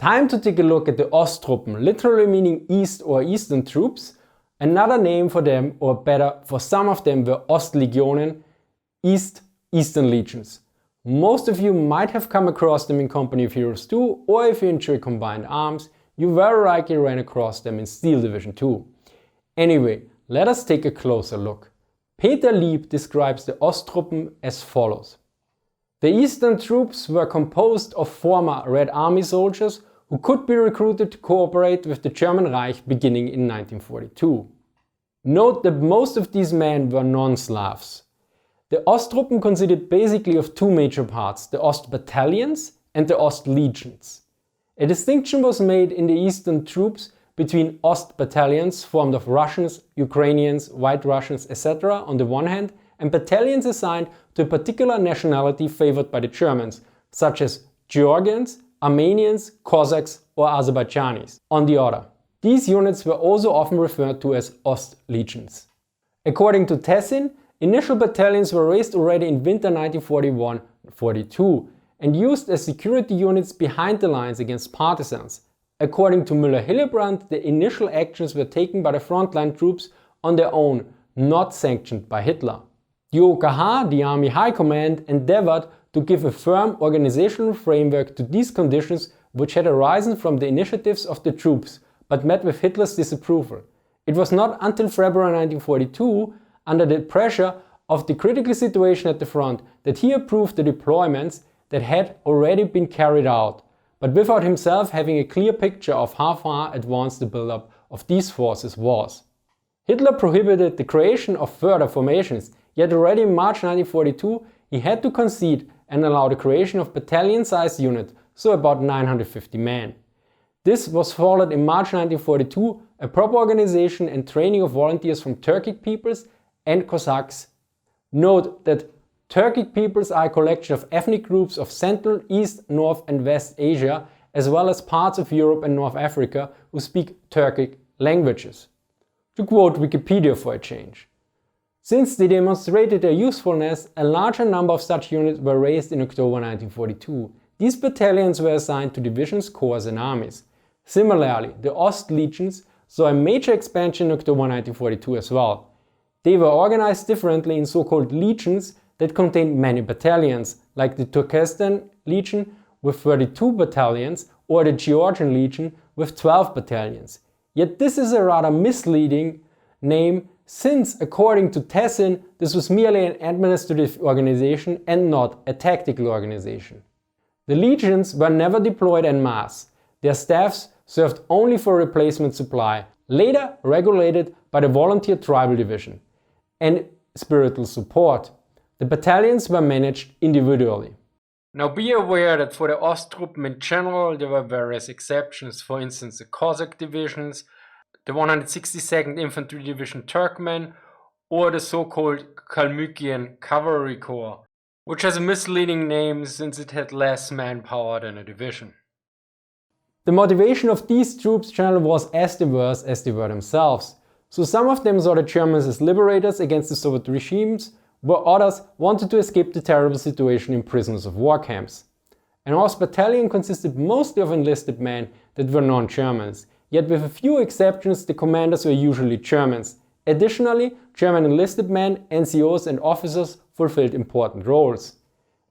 Time to take a look at the Osttruppen, literally meaning east or eastern troops. Another name for them, or better, for some of them, were Ost Legionen, eastern legions. Most of you might have come across them in Company of Heroes 2, or if you enjoy combined arms, you very likely ran across them in Steel Division 2. Anyway, let us take a closer look. Peter Lieb describes the Osttruppen as follows. The eastern troops were composed of former Red Army soldiers who could be recruited to cooperate with the German Reich beginning in 1942. Note that most of these men were non-Slavs. The Osttruppen consisted basically of two major parts, the Ost Battalions and the Ost Legions. A distinction was made in the eastern troops between Ost Battalions formed of Russians, Ukrainians, White Russians, etc. on the one hand, and battalions assigned to a particular nationality favored by the Germans, such as Georgians, Armenians, Cossacks or Azerbaijanis on the other. These units were also often referred to as Ost Legions. According to Tessin, initial battalions were raised already in winter 1941-42 and used as security units behind the lines against partisans. According to Müller-Hillebrand, the initial actions were taken by the frontline troops on their own, not sanctioned by Hitler. The OKH, the Army High Command, endeavored to give a firm organizational framework to these conditions which had arisen from the initiatives of the troops, but met with Hitler's disapproval. It was not until February 1942, under the pressure of the critical situation at the front, that he approved the deployments that had already been carried out, but without himself having a clear picture of how far advanced the buildup of these forces was. Hitler prohibited the creation of further formations, yet already in March 1942 he had to concede and allow the creation of battalion-sized units, so about 950 men. This was followed in March 1942 a proper organization and training of volunteers from Turkic peoples and Cossacks. Note that Turkic peoples are a collection of ethnic groups of Central, East, North and West Asia, as well as parts of Europe and North Africa who speak Turkic languages. To quote Wikipedia for a change. Since they demonstrated their usefulness, a larger number of such units were raised in October 1942. These battalions were assigned to divisions, corps and armies. Similarly, the Ost Legions saw a major expansion in October 1942 as well. They were organized differently in so-called legions that contained many battalions, like the Turkestan Legion with 32 battalions or the Georgian Legion with 12 battalions. Yet this is a rather misleading name, since according to Tessin this was merely an administrative organization and not a tactical organization. The legions were never deployed en masse. Their staffs served only for replacement supply, later regulated by the Volunteer Tribal Division, and spiritual support. The battalions were managed individually. Now be aware that for the Osttruppen in general there were various exceptions, for instance the Cossack divisions, the 162nd Infantry Division Turkmen, or the so-called Kalmykian Cavalry Corps, which has a misleading name since it had less manpower than a division. The motivation of these troops generally was as diverse as they were themselves. So some of them saw the Germans as liberators against the Soviet regimes, while others wanted to escape the terrible situation in prisoners of war camps. An Ost battalion consisted mostly of enlisted men that were non-Germans, yet with a few exceptions the commanders were usually Germans. Additionally, German enlisted men, NCOs and officers fulfilled important roles.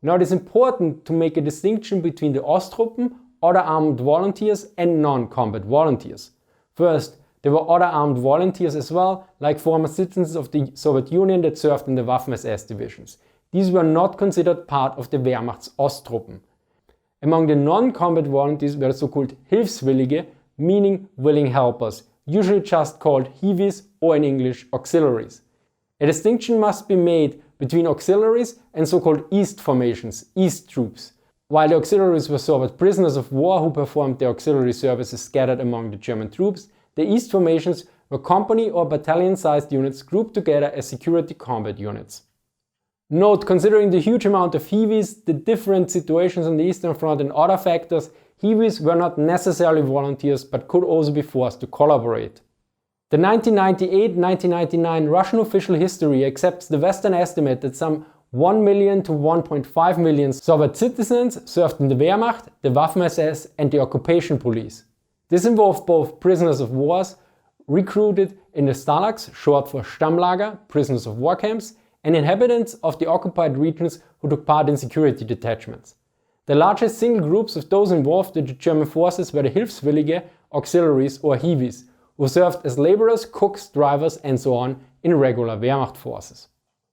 Now it is important to make a distinction between the Osttruppen, other armed volunteers and non-combat volunteers. First, there were other armed volunteers as well, like former citizens of the Soviet Union that served in the Waffen-SS divisions. These were not considered part of the Wehrmacht's Osttruppen. Among the non-combat volunteers were the so-called Hilfswillige, meaning willing helpers, usually just called Hiwis or in English auxiliaries. A distinction must be made between auxiliaries and so-called East formations, East troops. While the auxiliaries were Soviet prisoners of war who performed their auxiliary services scattered among the German troops, the East formations were company or battalion-sized units grouped together as security combat units. Note, considering the huge amount of Hiwis, the different situations on the Eastern Front and other factors, Hiwis were not necessarily volunteers but could also be forced to collaborate. The 1998-1999 Russian official history accepts the Western estimate that some 1 million to 1.5 million Soviet citizens served in the Wehrmacht, the Waffen-SS and the occupation police. This involved both prisoners of war recruited in the Stalags, short for Stammlager, prisoners of war camps, and inhabitants of the occupied regions who took part in security detachments. The largest single groups of those involved in the German forces were the Hilfswillige, auxiliaries or Hiwis, who served as laborers, cooks, drivers and so on in regular Wehrmacht forces.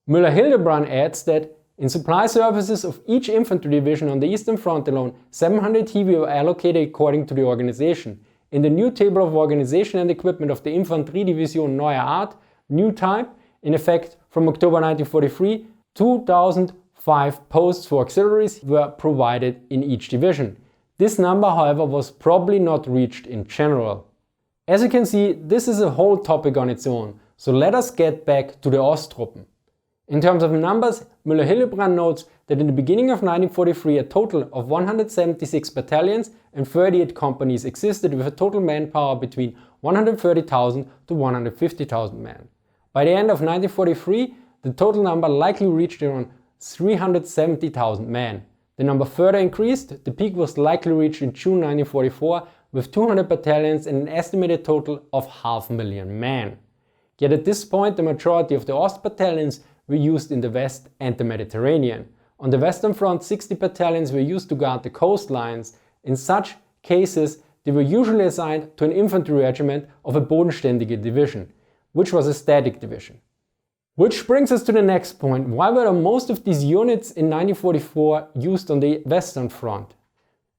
Müller-Hillebrand adds that in supply services of each infantry division on the Eastern Front alone, 700 Hiwi were allocated according to the organization. In the new table of organization and equipment of the Infanteriedivision Neue Art, new type, in effect from October 1943, 2005 posts for auxiliaries were provided in each division. This number, however, was probably not reached in general. As you can see, this is a whole topic on its own, so let us get back to the Osttruppen. In terms of numbers, Müller-Hillebrand notes that in the beginning of 1943 a total of 176 battalions and 38 companies existed with a total manpower between 130,000 to 150,000 men. By the end of 1943, the total number likely reached around 370,000 men. The number further increased, the peak was likely reached in June 1944 with 200 battalions and an estimated total of 500,000 men. Yet at this point the majority of the Ost battalions were used in the West and the Mediterranean. On the Western Front, 60 battalions were used to guard the coastlines. In such cases, they were usually assigned to an infantry regiment of a Bodenständige division, which was a static division. Which brings us to the next point. Why were most of these units in 1944 used on the Western Front?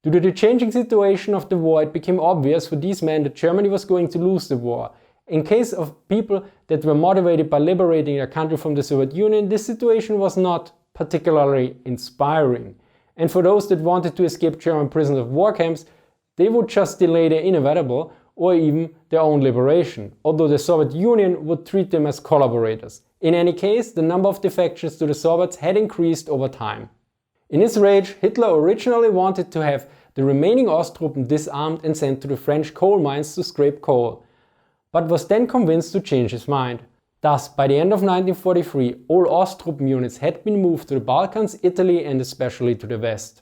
Due to the changing situation of the war, it became obvious for these men that Germany was going to lose the war. In case of people that were motivated by liberating their country from the Soviet Union, this situation was not particularly inspiring. And for those that wanted to escape German prisoners of war camps, they would just delay the inevitable or even their own liberation, although the Soviet Union would treat them as collaborators. In any case, the number of defections to the Soviets had increased over time. In his rage, Hitler originally wanted to have the remaining Osttruppen disarmed and sent to the French coal mines to scrape coal, but was then convinced to change his mind. Thus, by the end of 1943, all Osttruppen units had been moved to the Balkans, Italy and especially to the West.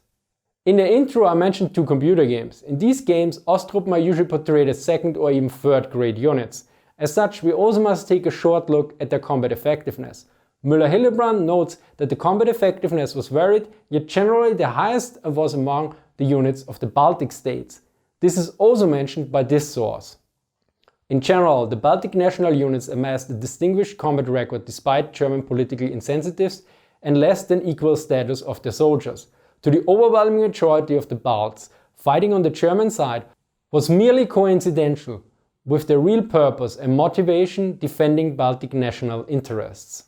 In the intro I mentioned 2 computer games. In these games, Osttruppen are usually portrayed as second or even third grade units. As such, we also must take a short look at their combat effectiveness. Müller-Hillebrand notes that the combat effectiveness was varied, yet generally the highest was among the units of the Baltic states. This is also mentioned by this source. In general, the Baltic national units amassed a distinguished combat record despite German political insensitives and less than equal status of their soldiers. To the overwhelming majority of the Balts, fighting on the German side was merely coincidental, with their real purpose and motivation defending Baltic national interests.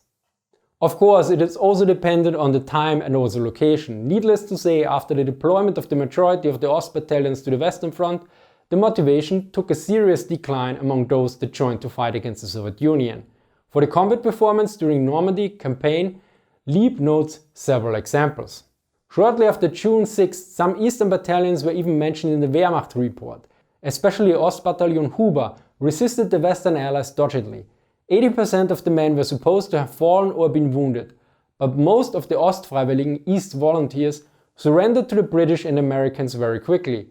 Of course, it is also dependent on the time and also location. Needless to say, after the deployment of the majority of the Ost battalions to the Western Front, the motivation took a serious decline among those that joined to fight against the Soviet Union. For the combat performance during Normandy campaign, Lieb notes several examples. Shortly after June 6th, some Eastern battalions were even mentioned in the Wehrmacht report. Especially Ost Battalion Huber resisted the Western Allies doggedly. 80% of the men were supposed to have fallen or been wounded, but most of the Ostfreiwilligen East volunteers surrendered to the British and Americans very quickly.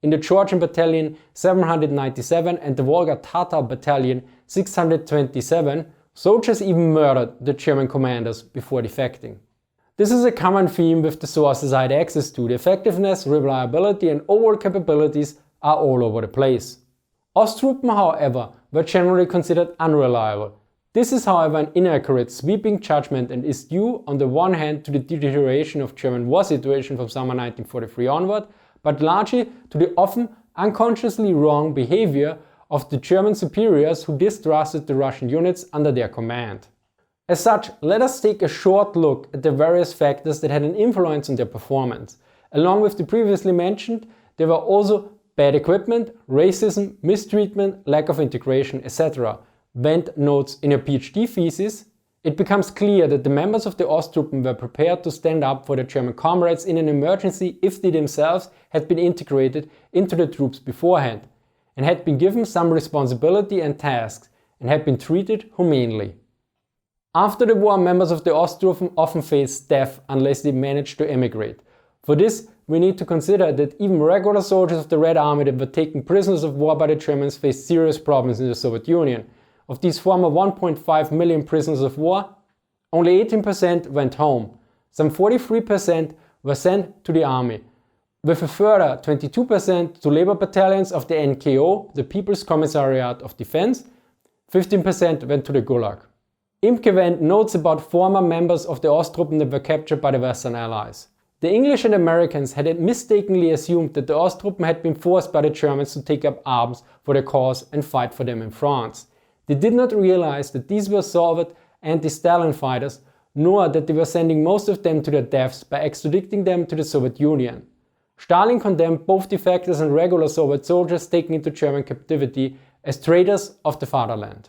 In the Georgian Battalion 797 and the Volga Tatar Battalion 627, soldiers even murdered the German commanders before defecting. This is a common theme with the sources I had access to. The effectiveness, reliability and overall capabilities are all over the place. Osttruppen, however, were generally considered unreliable. This is, however, an inaccurate, sweeping judgment and is due on the one hand to the deterioration of German war situation from summer 1943 onward, but largely to the often unconsciously wrong behavior of the German superiors who distrusted the Russian units under their command. As such, let us take a short look at the various factors that had an influence on their performance. Along with the previously mentioned, there were also bad equipment, racism, mistreatment, lack of integration, etc. Wendt notes in a PhD thesis, it becomes clear that the members of the Osttruppen were prepared to stand up for their German comrades in an emergency if they themselves had been integrated into the troops beforehand, and had been given some responsibility and tasks, and had been treated humanely. After the war, members of the Osttruppen often faced death unless they managed to emigrate. For this, we need to consider that even regular soldiers of the Red Army that were taken prisoners of war by the Germans faced serious problems in the Soviet Union. Of these former 1.5 million prisoners of war, only 18% went home. Some 43% were sent to the army, with a further 22% to labor battalions of the NKO, the People's Commissariat of Defense. 15% went to the Gulag. Imkevent notes about former members of the Osttruppen that were captured by the Western Allies. The English and Americans had mistakenly assumed that the Osttruppen had been forced by the Germans to take up arms for their cause and fight for them in France. They did not realize that these were Soviet anti-Stalin fighters, nor that they were sending most of them to their deaths by extraditing them to the Soviet Union. Stalin condemned both defectors and regular Soviet soldiers taken into German captivity as traitors of the fatherland.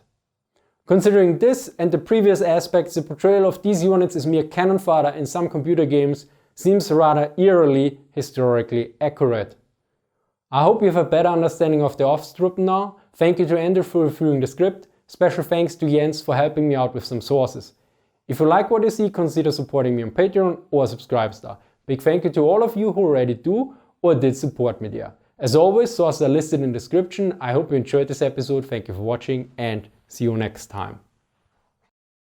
Considering this and the previous aspects, the portrayal of these units as mere cannon fodder in some computer games seems rather eerily historically accurate. I hope you have a better understanding of the Osttruppen now. Thank you to Ender for reviewing the script. Special thanks to Jens for helping me out with some sources. If you like what you see, consider supporting me on Patreon or Subscribestar. Big thank you to all of you who already do or did support me there. As always, sources are listed in the description. I hope you enjoyed this episode. Thank you for watching and see you next time.